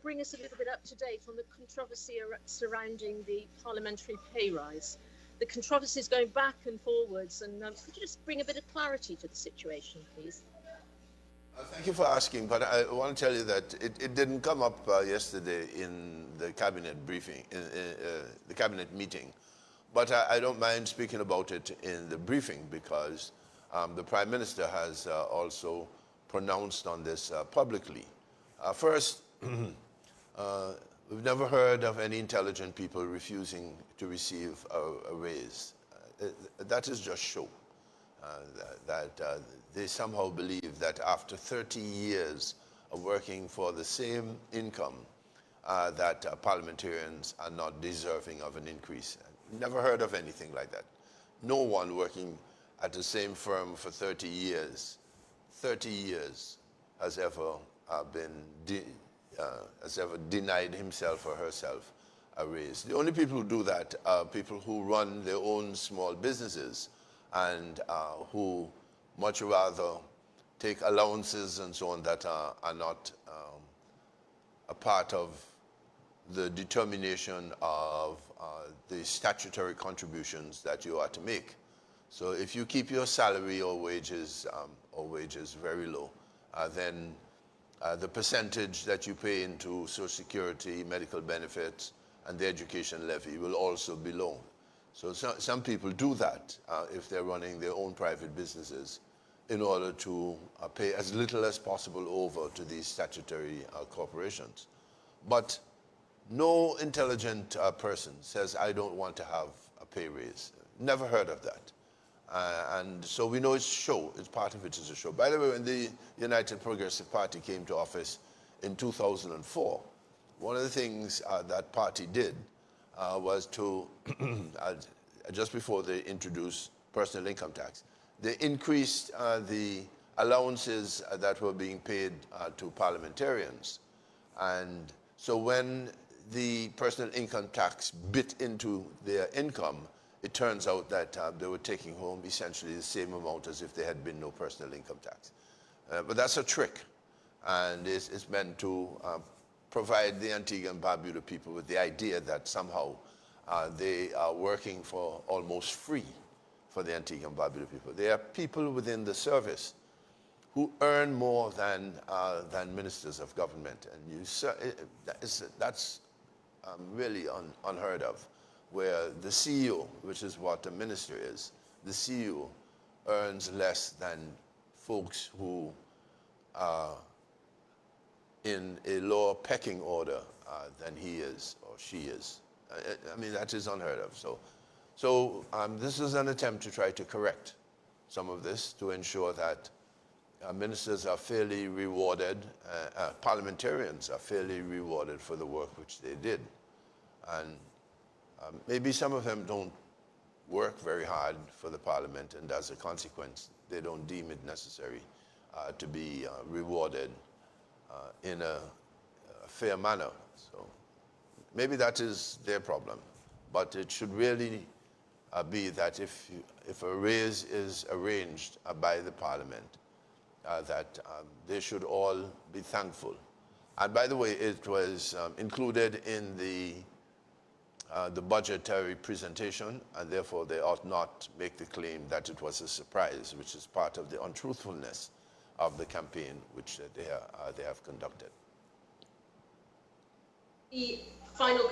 bring us a little bit up to date on the controversy surrounding the parliamentary pay rise. The controversy is going back and forwards, and could you just bring a bit of clarity to the situation, please? Thank you for asking, but I want to tell you that it didn't come up yesterday in the cabinet briefing, the cabinet meeting. But I don't mind speaking about it in the briefing because the Prime Minister has also pronounced on this publicly. First, we've never heard of any intelligent people refusing to receive a raise. That is just show. That they somehow believe that after 30 years of working for the same income, that parliamentarians are not deserving of an increase. Never heard of anything like that. No one working at the same firm for 30 years has ever denied himself or herself a raise. The only people who do that are people who run their own small businesses and who much rather take allowances and so on that are not a part of the determination of the statutory contributions that you are to make. So if you keep your salary or wages very low, then the percentage that you pay into Social Security, medical benefits, and the education levy will also be low. So some people do that if they're running their own private businesses in order to pay as little as possible over to these statutory corporations. But no intelligent person says, I don't want to have a pay raise. Never heard of that. And so we know it's show. It's part of it is a show. By the way, when the United Progressive Party came to office in 2004, one of the things that party did was to, just before they introduced personal income tax, they increased the allowances that were being paid to parliamentarians. And so when the personal income tax bit into their income, it turns out that they were taking home essentially the same amount as if there had been no personal income tax. But that's a trick, and it's meant to provide the Antigua and Barbuda people with the idea that somehow they are working for almost free for the Antigua and Barbuda people. There are people within the service who earn more than ministers of government, and that's really unheard of, where the CEO, which is what a minister is, the CEO earns less than folks who are in a lower pecking order than he is or she is. I mean, that is unheard of. So this is an attempt to try to correct some of this, to ensure that ministers are fairly rewarded, parliamentarians are fairly rewarded for the work which they did. And maybe some of them don't work very hard for the parliament, and as a consequence, they don't deem it necessary to be rewarded in a fair manner. So maybe that is their problem, but it should really be that if a raise is arranged by the parliament, that they should all be thankful. And by the way, it was included in the budgetary presentation, and therefore they ought not make the claim that it was a surprise, which is part of the untruthfulness of the campaign which they have conducted. The final